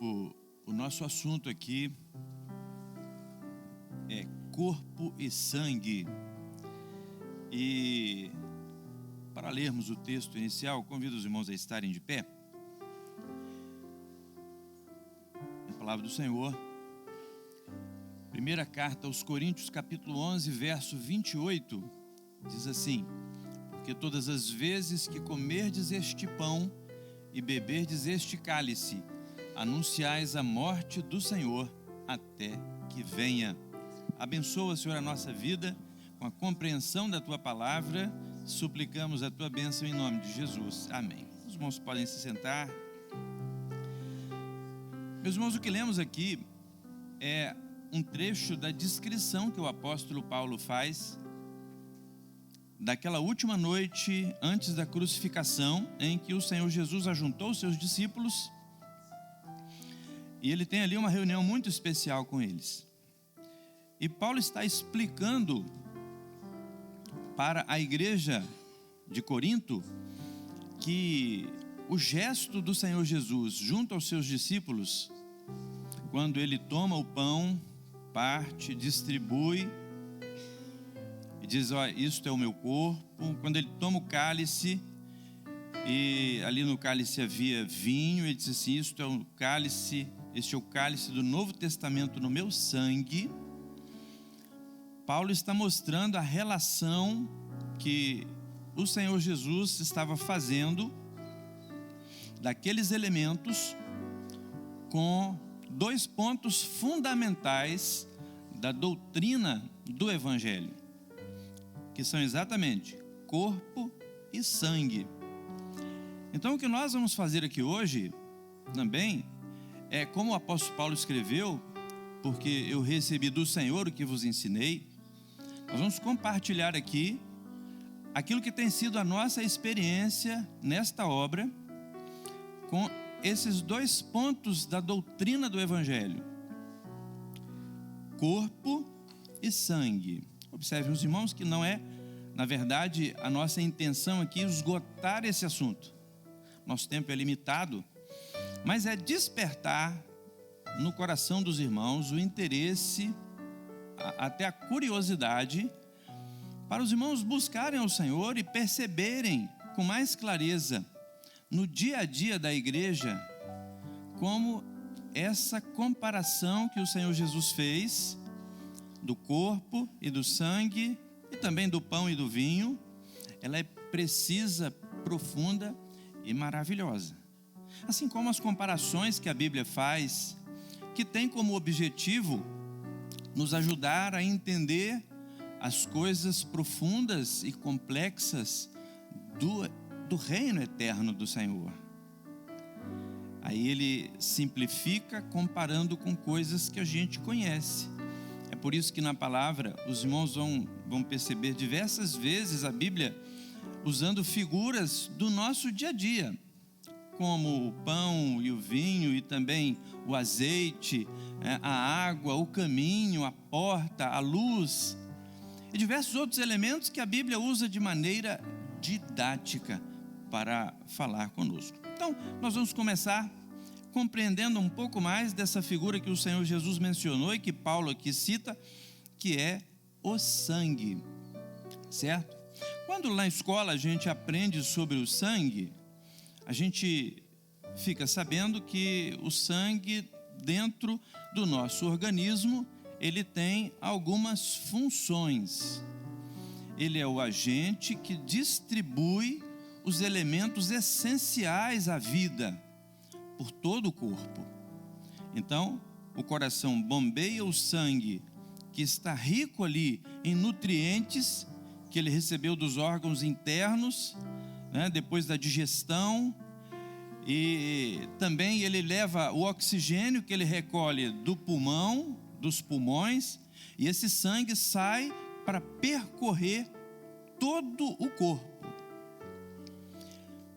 O nosso assunto aqui é corpo e sangue. E para lermos o texto inicial, convido os irmãos a estarem de pé. A palavra do Senhor, primeira carta aos Coríntios, capítulo 11, verso 28, diz assim: porque todas as vezes que comerdes este pão e beberdes este cálice, anunciais a morte do Senhor até que venha. Abençoa, Senhor, a nossa vida com a compreensão da Tua palavra. Suplicamos a Tua bênção em nome de Jesus. Amém. Os irmãos podem se sentar. Meus irmãos, o que lemos aqui é um trecho da descrição que o apóstolo Paulo faz daquela última noite antes da crucificação, em que o Senhor Jesus ajuntou os seus discípulos e ele tem ali uma reunião muito especial com eles. E Paulo está explicando para a igreja de Corinto que o gesto do Senhor Jesus junto aos seus discípulos, quando ele toma o pão, parte, distribui e diz: ó, isto é o meu corpo. Quando ele toma o cálice, e ali no cálice havia vinho, ele diz assim: isto é o cálice, este é o cálice do Novo Testamento no meu sangue. Paulo está mostrando a relação que o Senhor Jesus estava fazendo daqueles elementos com dois pontos fundamentais da doutrina do Evangelho, que são exatamente corpo e sangue. Então o que nós vamos fazer aqui hoje também é como o apóstolo Paulo escreveu: porque eu recebi do Senhor o que vos ensinei. Nós vamos compartilhar aqui aquilo que tem sido a nossa experiência nesta obra com esses dois pontos da doutrina do Evangelho: corpo e sangue. Observem, os irmãos, que não é, na verdade, a nossa intenção aqui esgotar esse assunto. Nosso tempo é limitado, mas é despertar no coração dos irmãos o interesse, até a curiosidade, para os irmãos buscarem ao Senhor e perceberem com mais clareza no dia a dia da igreja como essa comparação que o Senhor Jesus fez do corpo e do sangue e também do pão e do vinho, ela é precisa, profunda e maravilhosa. Assim como as comparações que a Bíblia faz, que tem como objetivo nos ajudar a entender as coisas profundas e complexas do reino eterno do Senhor. Aí ele simplifica comparando com coisas que a gente conhece. É por isso que na palavra os irmãos vão perceber diversas vezes a Bíblia usando figuras do nosso dia a dia, como o pão e o vinho, e também o azeite, a água, o caminho, a porta, a luz, e diversos outros elementos que a Bíblia usa de maneira didática para falar conosco. Então, nós vamos começar compreendendo um pouco mais dessa figura que o Senhor Jesus mencionou e que Paulo aqui cita, que é o sangue, certo? Quando lá na escola a gente aprende sobre o sangue, a gente fica sabendo que o sangue dentro do nosso organismo, ele tem algumas funções. Ele é o agente que distribui os elementos essenciais à vida por todo o corpo. Então, o coração bombeia o sangue que está rico ali em nutrientes que ele recebeu dos órgãos internos, depois da digestão, e também ele leva o oxigênio que ele recolhe do pulmão, dos pulmões, e esse sangue sai para percorrer todo o corpo.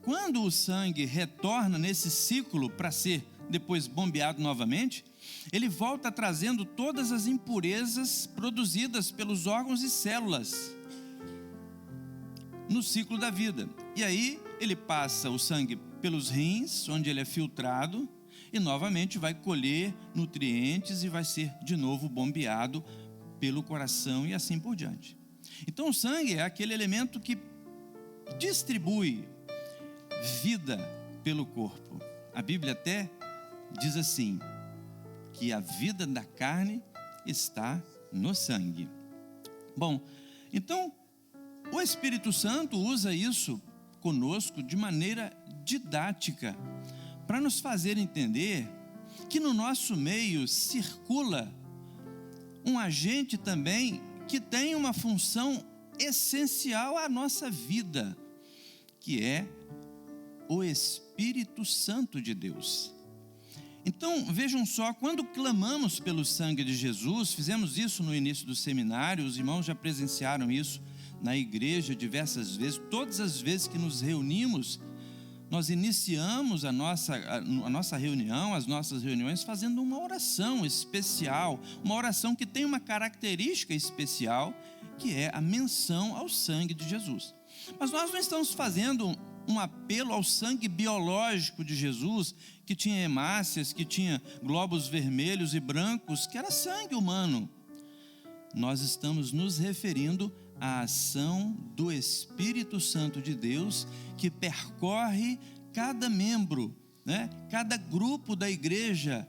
Quando o sangue retorna nesse ciclo para ser depois bombeado novamente, ele volta trazendo todas as impurezas produzidas pelos órgãos e células no ciclo da vida. E aí ele passa o sangue pelos rins, onde ele é filtrado, e novamente vai colher nutrientes e vai ser de novo bombeado pelo coração e assim por diante. Então o sangue é aquele elemento que distribui vida pelo corpo. A Bíblia até diz assim, que a vida da carne está no sangue. Bom, então o Espírito Santo usa isso conosco de maneira didática, para nos fazer entender que no nosso meio circula um agente também que tem uma função essencial à nossa vida, que é o Espírito Santo de Deus. Então, vejam só, quando clamamos pelo sangue de Jesus, fizemos isso no início do seminário, os irmãos já presenciaram isso na igreja diversas vezes, todas as vezes que nos reunimos, nós iniciamos a nossa reunião, as nossas reuniões, fazendo uma oração especial, uma oração que tem uma característica especial, que é a menção ao sangue de Jesus. Mas nós não estamos fazendo um apelo ao sangue biológico de Jesus, que tinha hemácias, que tinha glóbulos vermelhos e brancos, que era sangue humano. Nós estamos nos referindo à ação do Espírito Santo de Deus, que percorre cada membro, cada grupo da igreja,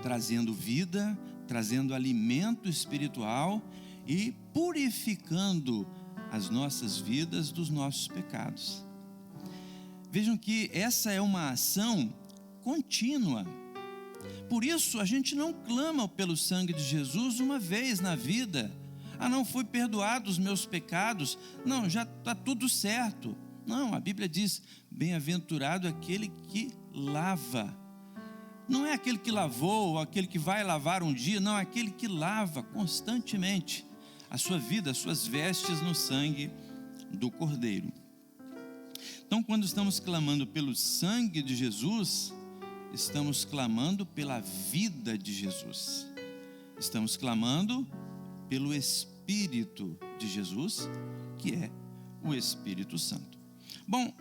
trazendo vida, trazendo alimento espiritual e purificando as nossas vidas dos nossos pecados. Vejam que essa é uma ação contínua. Por isso a gente não clama pelo sangue de Jesus uma vez na vida. Não fui perdoado os meus pecados, não, já está tudo certo. Não, a Bíblia diz, bem-aventurado aquele que lava. Não é aquele que lavou, ou aquele que vai lavar um dia, não, é aquele que lava constantemente a sua vida, as suas vestes no sangue do Cordeiro. Então, quando estamos clamando pelo sangue de Jesus, estamos clamando pela vida de Jesus. Estamos clamando pelo Espírito de Jesus, que é o Espírito Santo. Bom,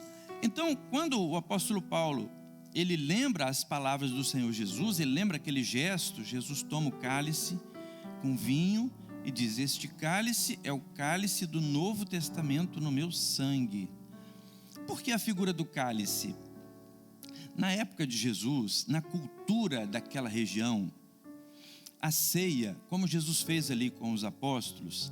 então, quando o apóstolo Paulo, ele lembra as palavras do Senhor Jesus, ele lembra aquele gesto, Jesus toma o cálice com vinho e diz, este cálice é o cálice do Novo Testamento no meu sangue. Por que a figura do cálice? Na época de Jesus, na cultura daquela região, a ceia, como Jesus fez ali com os apóstolos,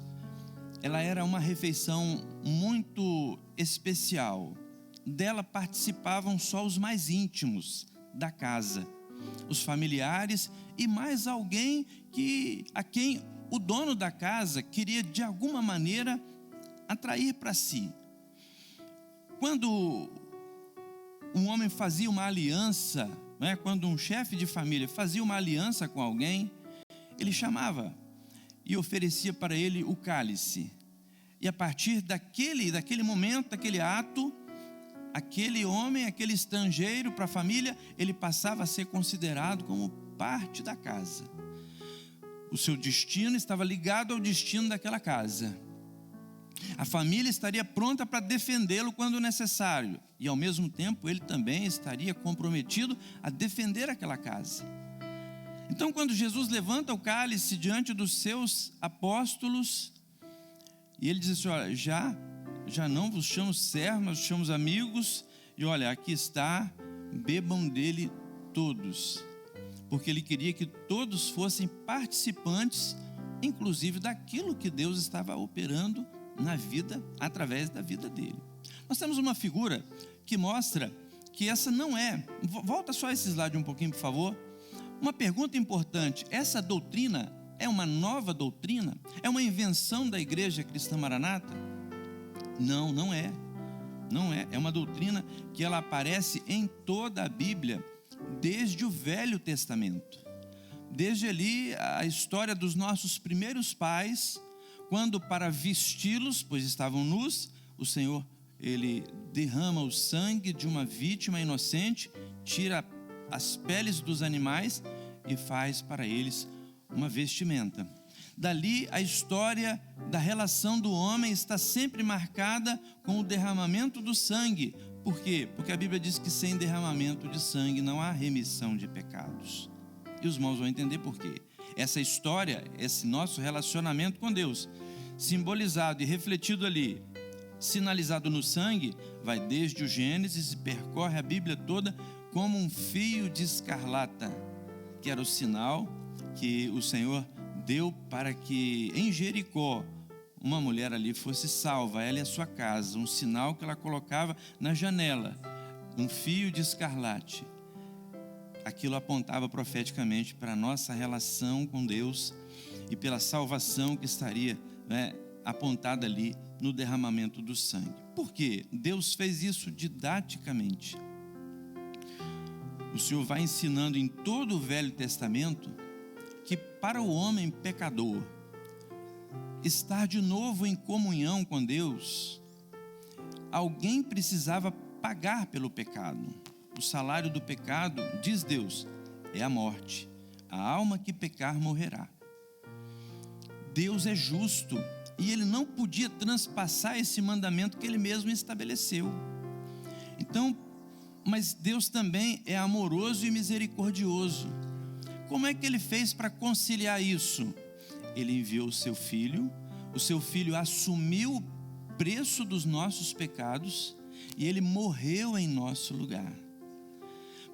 ela era uma refeição muito especial. Dela participavam só os mais íntimos da casa, os familiares e mais alguém a quem o dono da casa queria de alguma maneira atrair para si. Quando um homem fazia uma aliança, quando um chefe de família fazia uma aliança com alguém, ele chamava e oferecia para ele o cálice. E a partir daquele momento, daquele ato, aquele homem, aquele estrangeiro para a família, ele passava a ser considerado como parte da casa. O seu destino estava ligado ao destino daquela casa. A família estaria pronta para defendê-lo quando necessário. E ao mesmo tempo ele também estaria comprometido a defender aquela casa. Então, quando Jesus levanta o cálice diante dos seus apóstolos, e ele diz assim, olha, já não vos chamo servos, mas vos chamo amigos, e olha, aqui está, bebam dele todos, porque ele queria que todos fossem participantes, inclusive daquilo que Deus estava operando na vida, através da vida dele. Nós temos uma figura que mostra que essa não é, volta só esse slide um pouquinho, por favor. Uma pergunta importante, essa doutrina é uma nova doutrina? É uma invenção da Igreja Cristã Maranata? Não, não é. Não é. É uma doutrina que ela aparece em toda a Bíblia, desde o Velho Testamento. Desde ali a história dos nossos primeiros pais, quando para vesti-los, pois estavam nus, o Senhor, ele derrama o sangue de uma vítima inocente, tira as peles dos animais e faz para eles uma vestimenta. Dali a história da relação do homem está sempre marcada com o derramamento do sangue, Por quê? Porque a Bíblia diz que sem derramamento de sangue não há remissão de pecados. E os irmãos vão entender por quê. Essa história, esse nosso relacionamento com Deus, simbolizado e refletido ali, sinalizado no sangue, vai desde o Gênesis e percorre a Bíblia toda como um fio de escarlata, que era o sinal que o Senhor deu para que em Jericó uma mulher ali fosse salva, ela e a sua casa, um sinal que ela colocava na janela, um fio de escarlate. Aquilo apontava profeticamente para a nossa relação com Deus e pela salvação que estaria, apontada ali no derramamento do sangue. Por quê? Deus fez isso didaticamente. O Senhor vai ensinando em todo o Velho Testamento que para o homem pecador estar de novo em comunhão com Deus, alguém precisava pagar pelo pecado. O salário do pecado, diz Deus, é a morte. A alma que pecar morrerá. Deus é justo e Ele não podia transpassar esse mandamento que Ele mesmo estabeleceu. Então, mas Deus também é amoroso e misericordioso. Como é que Ele fez para conciliar isso? Ele enviou o seu filho assumiu o preço dos nossos pecados e Ele morreu em nosso lugar.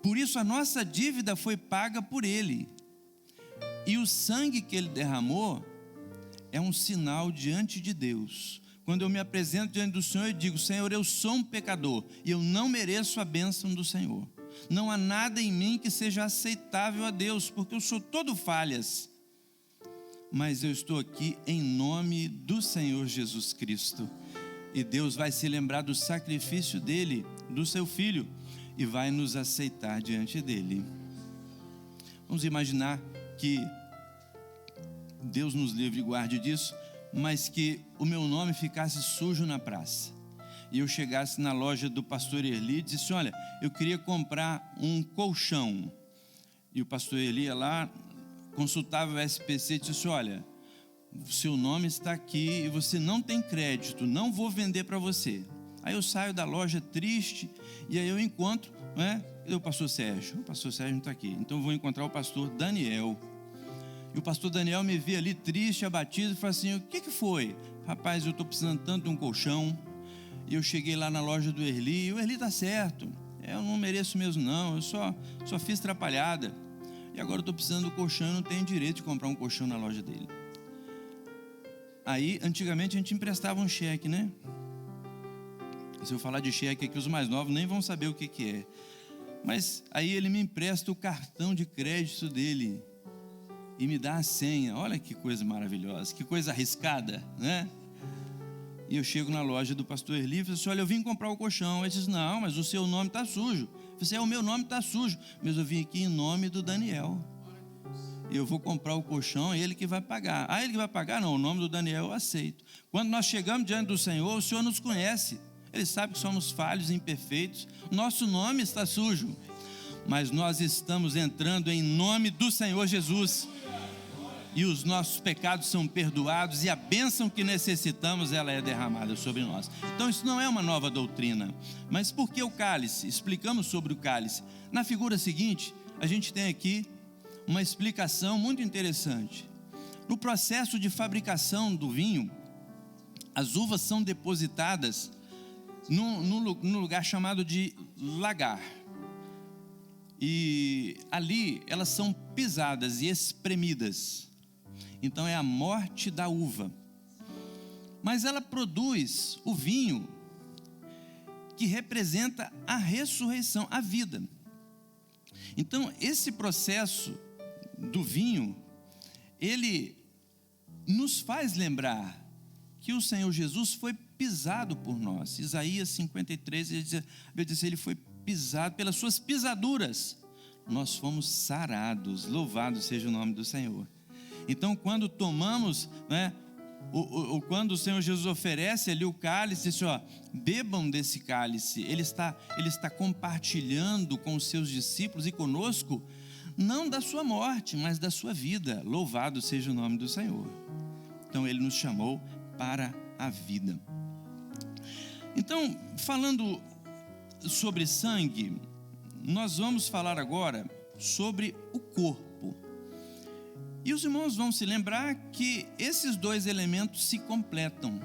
Por isso a nossa dívida foi paga por Ele. E o sangue que Ele derramou é um sinal diante de Deus. Quando eu me apresento diante do Senhor e digo: Senhor, eu sou um pecador e eu não mereço a bênção do Senhor. Não há nada em mim que seja aceitável a Deus, porque eu sou todo falhas. Mas eu estou aqui em nome do Senhor Jesus Cristo. E Deus vai se lembrar do sacrifício dele, do seu Filho, e vai nos aceitar diante dele. Vamos imaginar que Deus nos livre e guarde disso, mas que o meu nome ficasse sujo na praça. E eu chegasse na loja do pastor Erli e disse: olha, eu queria comprar um colchão. E o pastor Erli ia lá, consultava o SPC e disse: olha, o seu nome está aqui e você não tem crédito, não vou vender para você. Aí eu saio da loja triste e aí eu encontro, o pastor Sérgio. O pastor Sérgio não está aqui, então eu vou encontrar o pastor Daniel. E o pastor Daniel me vê ali triste, abatido, e fala assim: o que foi? Rapaz, eu estou precisando tanto de um colchão. E eu cheguei lá na loja do Erli, e o Erli está certo, eu não mereço mesmo não, eu só fiz atrapalhada. E agora eu estou precisando do colchão, eu não tenho direito de comprar um colchão na loja dele. Aí, antigamente a gente emprestava um cheque, né? Se eu falar de cheque aqui, os mais novos nem vão saber o que é. Mas aí ele me empresta o cartão de crédito dele e me dá a senha. Olha que coisa maravilhosa, que coisa arriscada, né? E eu chego na loja do pastor Erli e falo assim: olha, eu vim comprar o colchão. Ele diz: não, mas o seu nome está sujo. Eu falei: o meu nome está sujo, mas eu vim aqui em nome do Daniel. E eu vou comprar o colchão, é ele que vai pagar. Ah, ele que vai pagar? Não, o nome do Daniel eu aceito. Quando nós chegamos diante do Senhor, o Senhor nos conhece. Ele sabe que somos falhos e imperfeitos. Nosso nome está sujo, mas nós estamos entrando em nome do Senhor Jesus. E os nossos pecados são perdoados e a bênção que necessitamos, ela é derramada sobre nós. Então isso não é uma nova doutrina. Mas por que o cálice? Explicamos sobre o cálice. Na figura seguinte, a gente tem aqui uma explicação muito interessante. No processo de fabricação do vinho, as uvas são depositadas num lugar chamado de lagar. E ali elas são pisadas e espremidas. Então é a morte da uva. Mas ela produz o vinho que representa a ressurreição, a vida. Então esse processo do vinho, ele nos faz lembrar que o Senhor Jesus foi pisado por nós. Isaías 53, ele diz: ele foi pisado, pelas suas pisaduras nós fomos sarados. Louvado seja o nome do Senhor. Então quando tomamos, quando o Senhor Jesus oferece ali o cálice, diz: bebam desse cálice. Ele está compartilhando com os seus discípulos e conosco, não da sua morte, mas da sua vida. Louvado seja o nome do Senhor. Então ele nos chamou para a vida. Então, falando sobre sangue, nós vamos falar agora sobre o corpo. E os irmãos vão se lembrar que esses dois elementos se completam.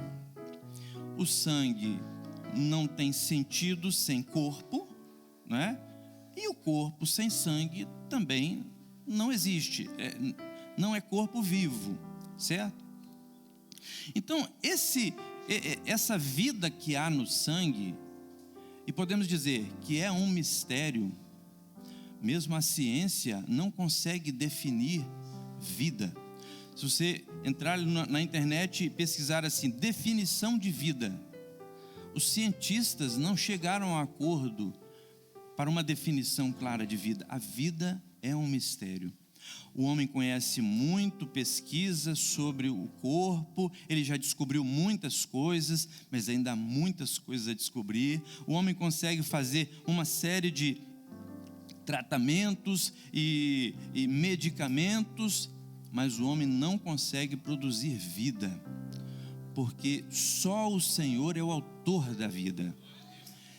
O sangue não tem sentido sem corpo, né? E o corpo sem sangue também não existe, não é corpo vivo, certo? Então, essa vida que há no sangue, e podemos dizer que é um mistério, mesmo a ciência não consegue definir vida. Se você entrar na internet e pesquisar assim, definição de vida, os cientistas não chegaram a acordo para uma definição clara de vida. A vida é um mistério. O homem conhece muito, pesquisa sobre o corpo, ele já descobriu muitas coisas, mas ainda há muitas coisas a descobrir. O homem consegue fazer uma série de tratamentos e medicamentos, mas o homem não consegue produzir vida, porque só o Senhor é o autor da vida.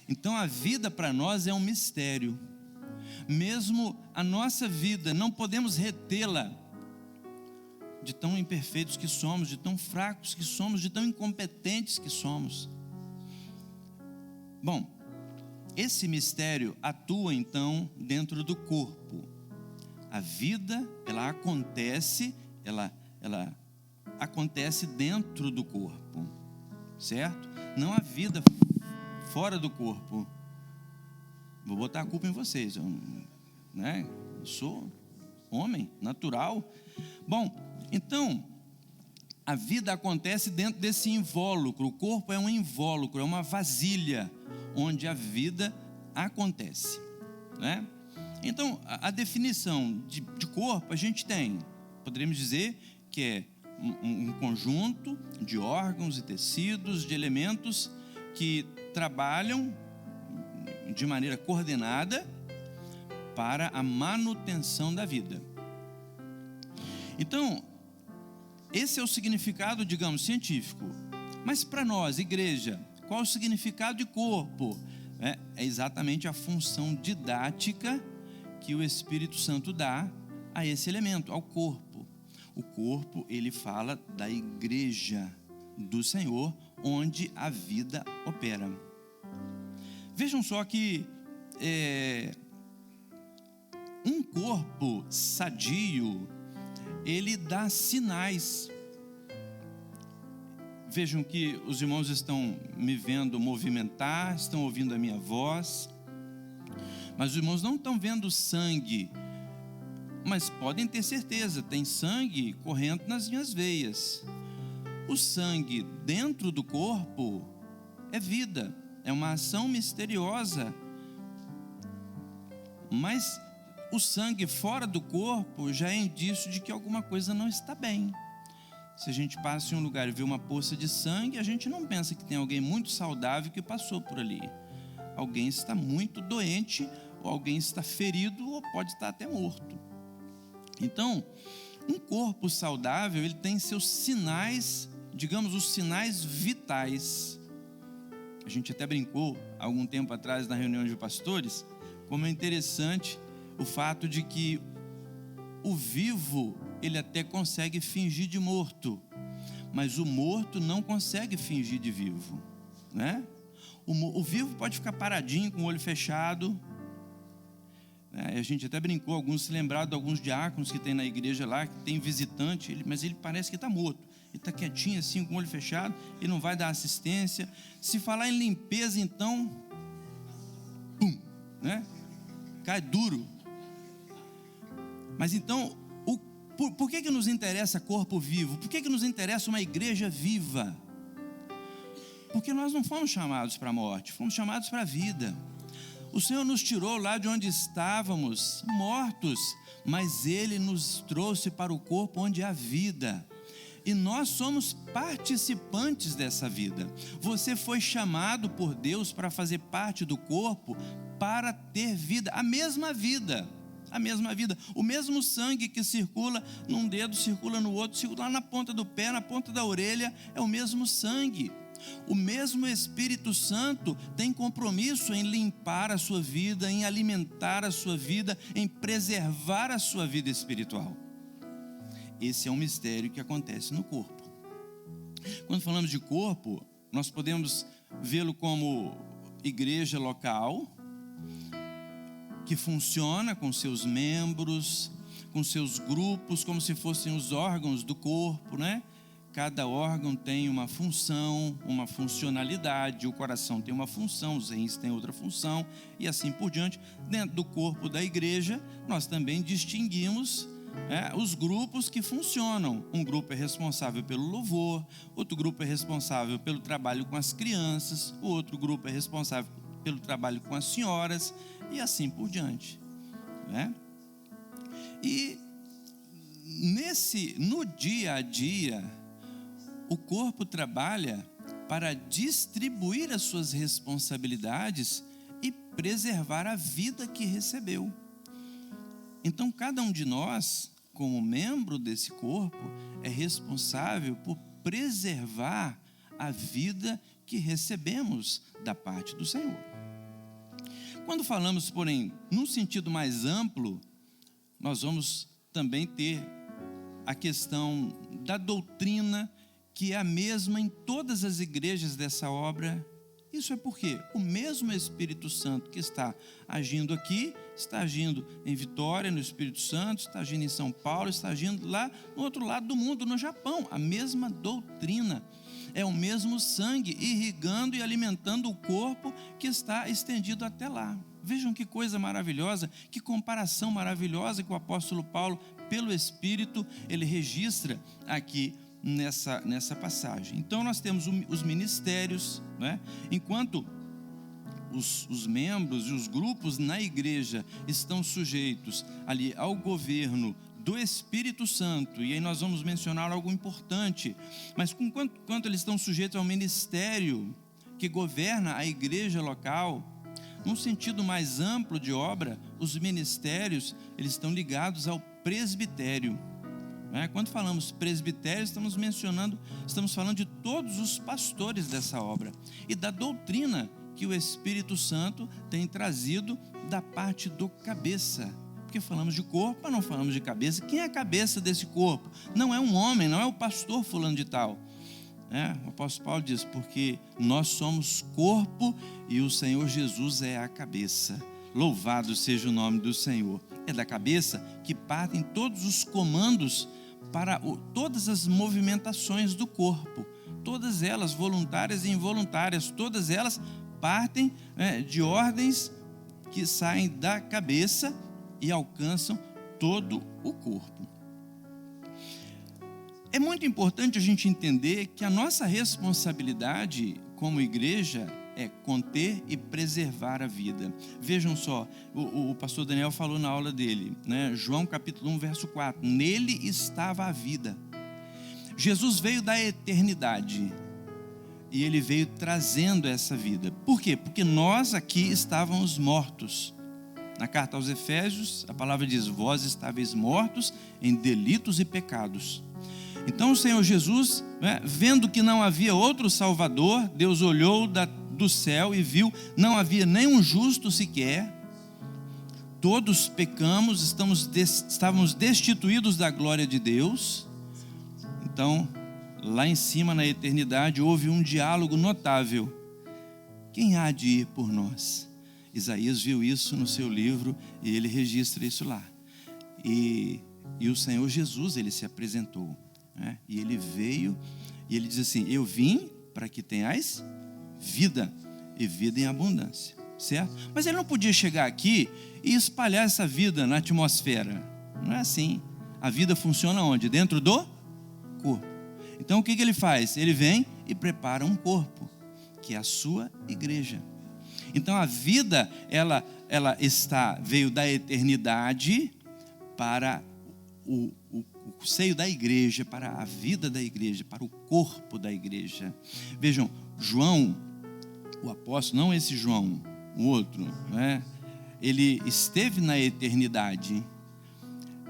Então a vida para nós é um mistério. Mesmo a nossa vida, não podemos retê-la, de tão imperfeitos que somos, de tão fracos que somos, de tão incompetentes que somos. Bom, esse mistério atua então dentro do corpo. A vida, ela acontece dentro do corpo, certo? Não há vida fora do corpo. Vou botar a culpa em vocês, eu sou homem, natural. Bom, então, a vida acontece dentro desse invólucro. O corpo é um invólucro, é uma vasilha onde a vida acontece, né? Então, a definição de corpo a gente tem, poderíamos dizer que é um conjunto de órgãos e tecidos, de elementos que trabalham de maneira coordenada para a manutenção da vida. Então, esse é o significado, digamos, científico. Mas para nós, igreja, qual é o significado de corpo? É exatamente a função didática que o Espírito Santo dá a esse elemento, ao corpo. O corpo, ele fala da igreja do Senhor, onde a vida opera. Vejam só que um corpo sadio, ele dá sinais. Vejam que os irmãos estão me vendo movimentar, estão ouvindo a minha voz, mas os irmãos não estão vendo sangue, mas podem ter certeza, tem sangue correndo nas minhas veias. O sangue dentro do corpo é vida, é uma ação misteriosa, mas o sangue fora do corpo já é indício de que alguma coisa não está bem. Se a gente passa em um lugar e vê uma poça de sangue, a gente não pensa que tem alguém muito saudável que passou por ali. Alguém está muito doente, ou alguém está ferido, ou pode estar até morto. Então, um corpo saudável, ele tem seus sinais, digamos, os sinais vitais. A gente até brincou, algum tempo atrás, na reunião de pastores, como é interessante o fato de que o vivo, ele até consegue fingir de morto, mas o morto não consegue fingir de vivo, né? O vivo pode ficar paradinho, com o olho fechado, né? A gente até brincou, alguns se lembraram de alguns diáconos que tem na igreja lá, que tem visitante, mas ele parece que está morto. Ele está quietinho assim, com o olho fechado, ele não vai dar assistência. Se falar em limpeza, então, pum, né? Cai duro. Mas então, por que nos interessa corpo vivo? Por que nos interessa uma igreja viva? Porque nós não fomos chamados para a morte, fomos chamados para a vida. O Senhor nos tirou lá de onde estávamos, mortos, mas Ele nos trouxe para o corpo onde há vida. E nós somos participantes dessa vida. Você foi chamado por Deus para fazer parte do corpo, para ter vida, a mesma vida. A mesma vida, o mesmo sangue que circula num dedo, circula no outro, circula lá na ponta do pé, na ponta da orelha, é o mesmo sangue. O mesmo Espírito Santo tem compromisso em limpar a sua vida, em alimentar a sua vida, em preservar a sua vida espiritual. Esse é um mistério que acontece no corpo. Quando falamos de corpo, nós podemos vê-lo como igreja local, que funciona com seus membros, com seus grupos, como se fossem os órgãos do corpo, né? Cada órgão tem uma função, uma funcionalidade. O coração tem uma função, os rins têm outra função, e assim por diante. Dentro do corpo da igreja, nós também distinguimos os grupos que funcionam. Um grupo é responsável pelo louvor, outro grupo é responsável pelo trabalho com as crianças, o outro grupo é responsável pelo trabalho com as senhoras, e assim por diante, né? E no dia a dia, o corpo trabalha para distribuir as suas responsabilidades e preservar a vida que recebeu. Então, cada um de nós, como membro desse corpo, é responsável por preservar a vida que recebemos da parte do Senhor. Quando falamos, porém, num sentido mais amplo, nós vamos também ter a questão da doutrina, que é a mesma em todas as igrejas dessa obra. Isso é porque o mesmo Espírito Santo que está agindo aqui, está agindo em Vitória, no Espírito Santo, está agindo em São Paulo, está agindo lá no outro lado do mundo, no Japão. A mesma doutrina, é o mesmo sangue irrigando e alimentando o corpo que está estendido até lá. Vejam que coisa maravilhosa, que comparação maravilhosa que o apóstolo Paulo, pelo Espírito, ele registra aqui nessa passagem. Então nós temos os ministérios, né? Enquanto os membros e os grupos na igreja estão sujeitos ali ao governo do Espírito Santo, e aí nós vamos mencionar algo importante, mas enquanto eles estão sujeitos ao ministério que governa a igreja local, num sentido mais amplo de obra, os ministérios, eles estão ligados ao presbitério. Quando falamos presbitério, estamos falando de todos os pastores dessa obra e da doutrina que o Espírito Santo tem trazido da parte do cabeça. Porque falamos de corpo, mas não falamos de cabeça. Quem é a cabeça desse corpo? Não é um homem, não é o pastor fulano de tal. O apóstolo Paulo diz, porque nós somos corpo e o Senhor Jesus é a cabeça. Louvado seja o nome do Senhor. É da cabeça que partem todos os comandos para todas as movimentações do corpo. Todas elas, voluntárias e involuntárias, todas elas partem de ordens que saem da cabeça e alcançam todo o corpo. É muito importante a gente entender que a nossa responsabilidade como igreja é conter e preservar a vida. Vejam só, o pastor Daniel falou na aula dele, né? João capítulo 1, verso 4, nele estava a vida. Jesus veio da eternidade e ele veio trazendo essa vida. Por quê? Porque nós aqui estávamos mortos. Na carta aos Efésios, a palavra diz, vós estáveis mortos em delitos e pecados. Então o Senhor Jesus, vendo que não havia outro Salvador, Deus olhou do céu e viu, não havia nenhum justo sequer, todos pecamos, estávamos destituídos da glória de Deus. Então, lá em cima na eternidade, houve um diálogo notável. Quem há de ir por nós? Isaías viu isso no seu livro e ele registra isso lá. E o Senhor Jesus, ele se apresentou, e ele veio e ele diz assim, eu vim para que tenhais vida e vida em abundância, certo? Mas ele não podia chegar aqui e espalhar essa vida na atmosfera. Não é assim. A vida funciona onde? Dentro do corpo. Então o que ele faz? Ele vem e prepara um corpo, que é a sua igreja. Então a vida, ela veio da eternidade para o seio da igreja, para a vida da igreja, para o corpo da igreja. Vejam, João, o apóstolo, não esse João, o outro, ele esteve na eternidade,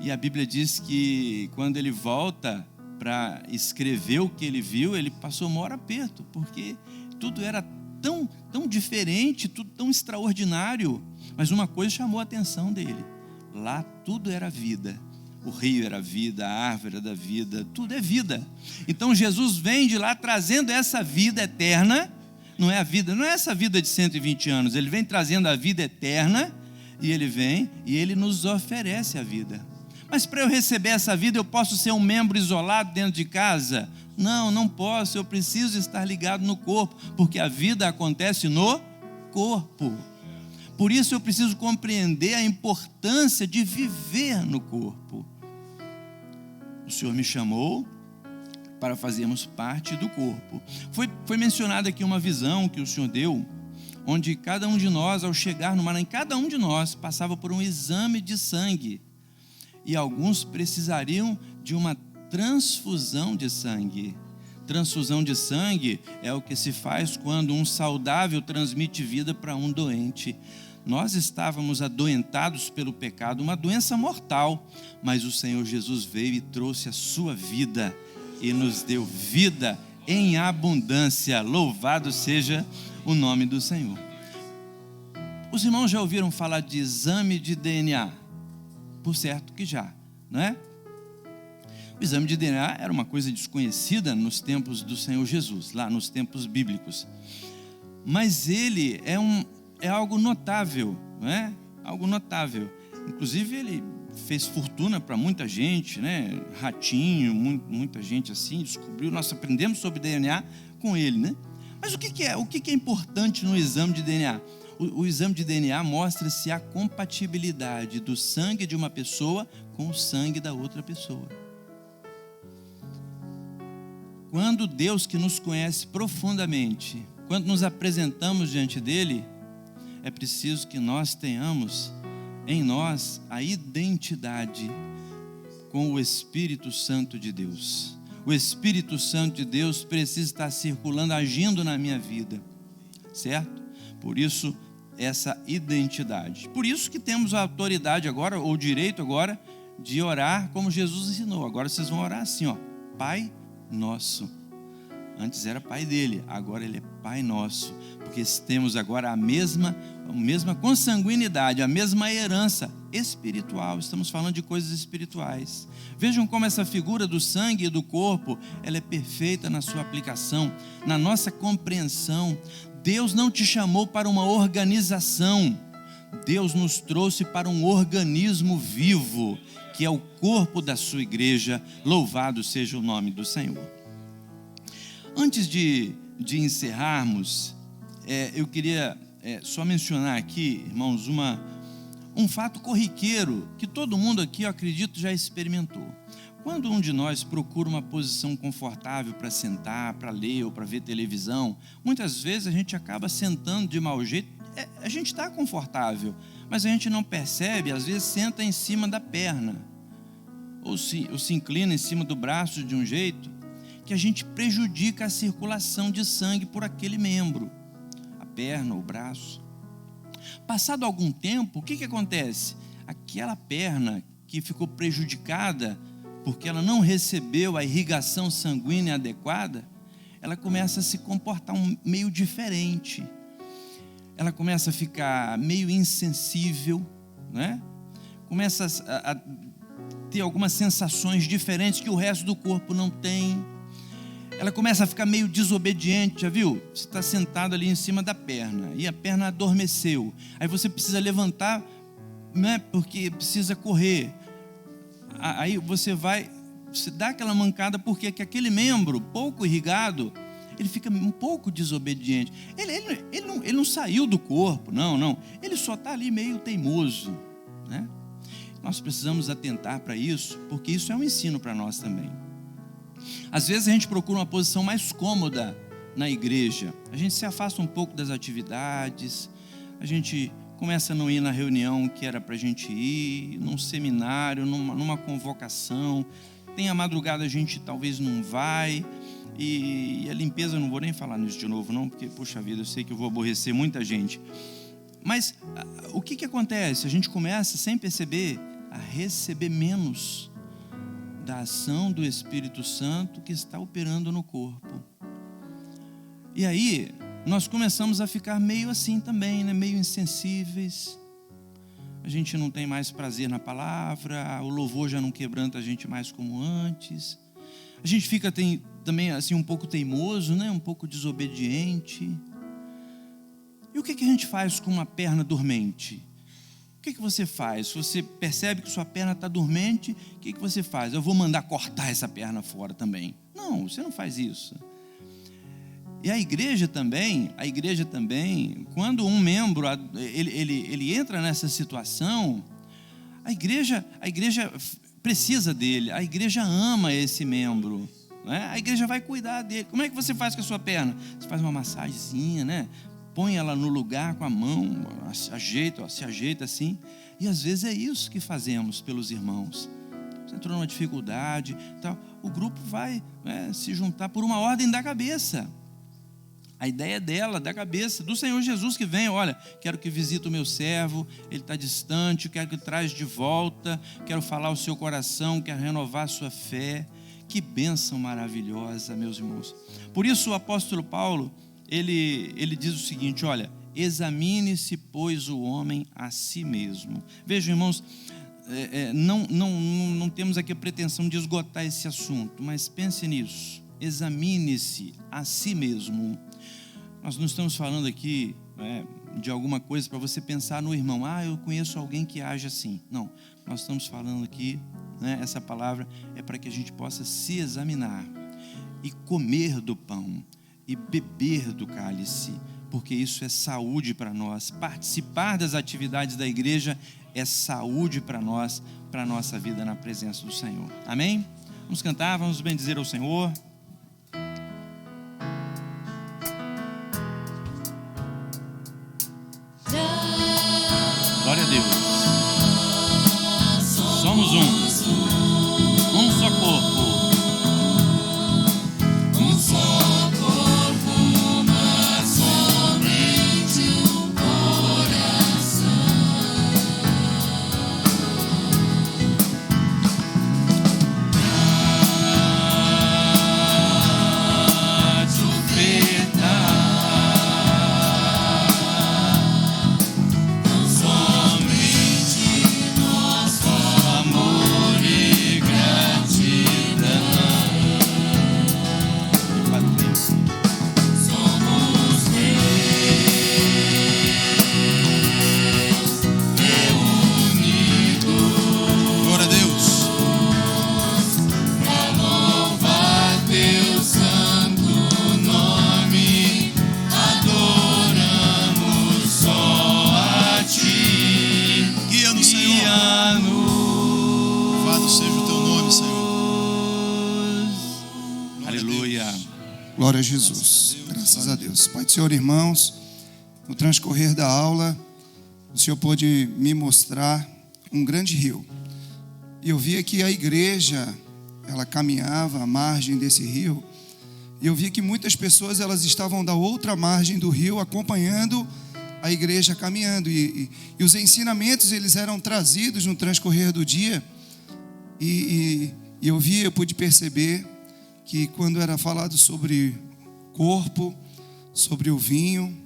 e a Bíblia diz que quando ele volta, para escrever o que ele viu, ele passou o maior aperto, porque tudo era tão diferente, tudo tão extraordinário. Mas uma coisa chamou a atenção dele: lá tudo era vida. O rio era vida, a árvore era da vida, tudo é vida. Então Jesus vem de lá trazendo essa vida eterna. Não é a vida, não é essa vida de 120 anos. Ele vem trazendo a vida eterna, e ele vem e ele nos oferece a vida. Mas para eu receber essa vida, eu posso ser um membro isolado dentro de casa? Não, não posso. Eu preciso estar ligado no corpo, porque a vida acontece no corpo. Por isso eu preciso compreender a importância de viver no corpo. O Senhor me chamou para fazermos parte do corpo. Foi mencionada aqui uma visão que o Senhor deu, onde cada um de nós, ao chegar no Maranhão, cada um de nós passava por um exame de sangue, e alguns precisariam de uma transfusão de sangue. Transfusão de sangue é o que se faz quando um saudável transmite vida para um doente. Nós estávamos adoentados pelo pecado, uma doença mortal, mas o Senhor Jesus veio e trouxe a sua vida e nos deu vida em abundância. Louvado seja o nome do Senhor. Os irmãos já ouviram falar de exame de DNA? Por certo que já, não é? O exame de DNA era uma coisa desconhecida nos tempos do Senhor Jesus, lá nos tempos bíblicos. Mas ele é algo notável, não é? Algo notável. Inclusive ele fez fortuna para muita gente, né? Ratinho, muita gente assim descobriu. Nós aprendemos sobre DNA com ele, né? Mas o que é importante no exame de DNA? O exame de DNA mostra-se a compatibilidade do sangue de uma pessoa com o sangue da outra pessoa. Quando Deus, que nos conhece profundamente, quando nos apresentamos diante dele, é preciso que nós tenhamos em nós a identidade com o Espírito Santo de Deus. O Espírito Santo de Deus precisa estar circulando, agindo na minha vida, certo? Por isso, essa identidade. Por isso que temos a autoridade agora, ou o direito agora, de orar como Jesus ensinou. Agora vocês vão orar assim, ó: Pai Nosso. Antes era Pai dele, agora ele é Pai Nosso, porque temos agora a mesma consanguinidade, a mesma herança espiritual. Estamos falando de coisas espirituais. Vejam como essa figura do sangue e do corpo, ela é perfeita na sua aplicação, na nossa compreensão. Deus não te chamou para uma organização, Deus nos trouxe para um organismo vivo, que é o corpo da sua igreja. Louvado seja o nome do Senhor. Antes de encerrarmos, eu queria só mencionar aqui, irmãos, um fato corriqueiro que todo mundo aqui, eu acredito, já experimentou. Quando um de nós procura uma posição confortável para sentar, para ler ou para ver televisão, muitas vezes a gente acaba sentando de mau jeito. A gente está confortável, mas a gente não percebe, às vezes senta em cima da perna, ou se inclina em cima do braço de um jeito que a gente prejudica a circulação de sangue por aquele membro, a perna, o braço. Passado algum tempo, o que acontece? Aquela perna que ficou prejudicada porque ela não recebeu a irrigação sanguínea adequada, ela começa a se comportar meio diferente. Ela começa a ficar meio insensível, né? Começa a ter algumas sensações diferentes que o resto do corpo não tem. Ela começa a ficar meio desobediente, já viu? Você está sentado ali em cima da perna e a perna adormeceu. Aí você precisa levantar, né? Porque precisa correr. Aí você dá aquela mancada porque aquele membro pouco irrigado, ele fica um pouco desobediente. Ele não saiu do corpo, não. Ele só está ali meio teimoso, né? Nós precisamos atentar para isso, porque isso é um ensino para nós também. Às vezes a gente procura uma posição mais cômoda na igreja. A gente se afasta um pouco das atividades, a gente começa a não ir na reunião que era para a gente ir, num seminário, numa convocação. Tem a madrugada, a gente talvez não vai. E a limpeza, eu não vou nem falar nisso de novo não, porque, puxa vida, eu sei que eu vou aborrecer muita gente. Mas o que acontece? A gente começa, sem perceber, a receber menos da ação do Espírito Santo que está operando no corpo. E aí, nós começamos a ficar meio assim também, né? Meio insensíveis. A gente não tem mais prazer na palavra, o louvor já não quebranta a gente mais como antes. A gente fica também assim um pouco teimoso, né? Um pouco desobediente. E o que a gente faz com uma perna dormente? O que você faz? Se você percebe que sua perna está dormente, o que você faz? Eu vou mandar cortar essa perna fora também. Não, você não faz isso. E a igreja também, quando um membro ele entra nessa situação, a igreja precisa dele, a igreja ama esse membro, né? A igreja vai cuidar dele. Como é que você faz com a sua perna? Você faz uma massagenzinha, né? Põe ela no lugar com a mão, se ajeita assim. E às vezes é isso que fazemos pelos irmãos. Você entrou numa dificuldade, tal, o grupo vai, né, se juntar por uma ordem da cabeça. A ideia é da cabeça, do Senhor Jesus que vem. Olha, quero que visite o meu servo, ele está distante, quero que traz de volta, quero falar ao seu coração, quero renovar a sua fé. Que bênção maravilhosa, meus irmãos. Por isso o apóstolo Paulo, ele diz o seguinte, olha, examine-se, pois, o homem a si mesmo. Vejam, irmãos, não temos aqui a pretensão de esgotar esse assunto, mas pense nisso, examine-se a si mesmo. Nós não estamos falando aqui de alguma coisa para você pensar no irmão, eu conheço alguém que age assim. Não, nós estamos falando aqui, essa palavra é para que a gente possa se examinar e comer do pão e beber do cálice, porque isso é saúde para nós. Participar das atividades da igreja é saúde para nós, para a nossa vida na presença do Senhor. Amém? Vamos cantar, vamos bendizer ao Senhor. Glória a Deus. Somos um só corpo. Um só corpo, uma só mente, um coração. Te ofertar. Glória a Jesus, graças a Deus. Pai do Senhor, irmãos, no transcorrer da aula, o Senhor pôde me mostrar um grande rio. E eu via que a igreja, ela caminhava à margem desse rio. E eu via que muitas pessoas, elas estavam da outra margem do rio, acompanhando a igreja caminhando. E os ensinamentos, eles eram trazidos no transcorrer do dia. E eu pude perceber que quando era falado sobre corpo, sobre o vinho,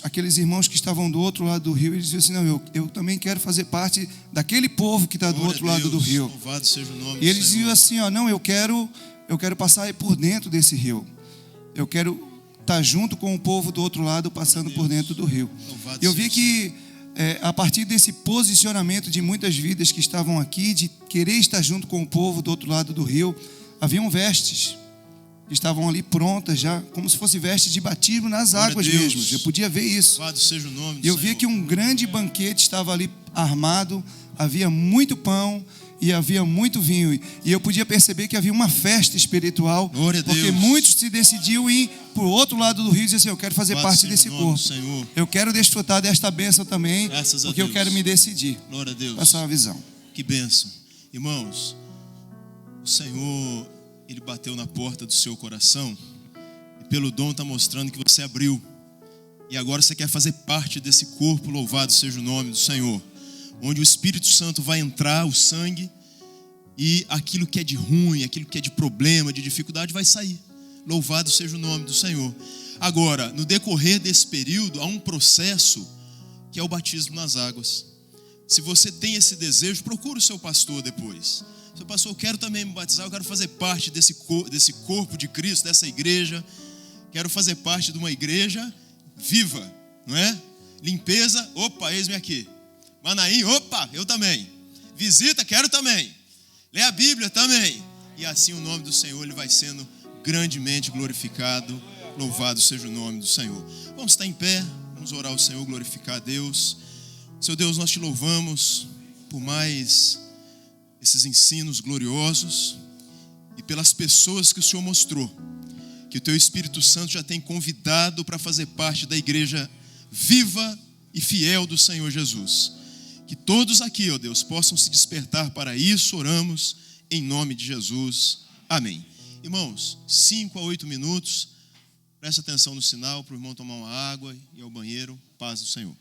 aqueles irmãos que estavam do outro lado do rio, eles diziam assim, não, eu também quero fazer parte daquele povo que está do outro lado do rio. Louvado seja o nome e eles diziam assim, não, eu quero passar por dentro desse rio. Eu quero estar junto com o povo do outro lado, passando por dentro do rio. E eu vi que a partir desse posicionamento de muitas vidas que estavam aqui, de querer estar junto com o povo do outro lado do rio, haviam vestes que estavam ali prontas já, como se fosse vestes de batismo nas águas mesmo. Eu podia ver isso. Louvado seja o nome do E eu via que um grande banquete estava ali armado, havia muito pão e havia muito vinho. E eu podia perceber que havia uma festa espiritual, porque muitos se decidiam ir para o outro lado do rio e dizer assim, eu quero fazer parte desse corpo. Eu quero desfrutar desta bênção também, porque eu quero me decidir. Glória a Deus. Essa é uma visão. Que bênção. Irmãos, o Senhor, Ele bateu na porta do seu coração e pelo dom está mostrando que você abriu. E agora você quer fazer parte desse corpo, louvado seja o nome do Senhor. Onde o Espírito Santo vai entrar, o sangue, e aquilo que é de ruim, aquilo que é de problema, de dificuldade vai sair. Louvado seja o nome do Senhor. Agora, no decorrer desse período, há um processo que é o batismo nas águas. Se você tem esse desejo, procure o seu pastor depois. Seu pastor, eu quero também me batizar, eu quero fazer parte desse corpo de Cristo, dessa igreja. Quero fazer parte de uma igreja viva, não é? Limpeza, opa, eis-me aqui. Manaim, opa, eu também. Visita, quero também. Lê a Bíblia também. E assim o nome do Senhor ele vai sendo grandemente glorificado. Louvado seja o nome do Senhor. Vamos estar em pé, vamos orar ao Senhor, glorificar a Deus. Seu Deus, nós te louvamos por mais esses ensinos gloriosos e pelas pessoas que o Senhor mostrou, que o teu Espírito Santo já tem convidado para fazer parte da igreja viva e fiel do Senhor Jesus. Que todos aqui, ó Deus, possam se despertar para isso, oramos em nome de Jesus. Amém. Irmãos, 5 a 8 minutos, presta atenção no sinal para o irmão tomar uma água e ir ao banheiro. Paz do Senhor.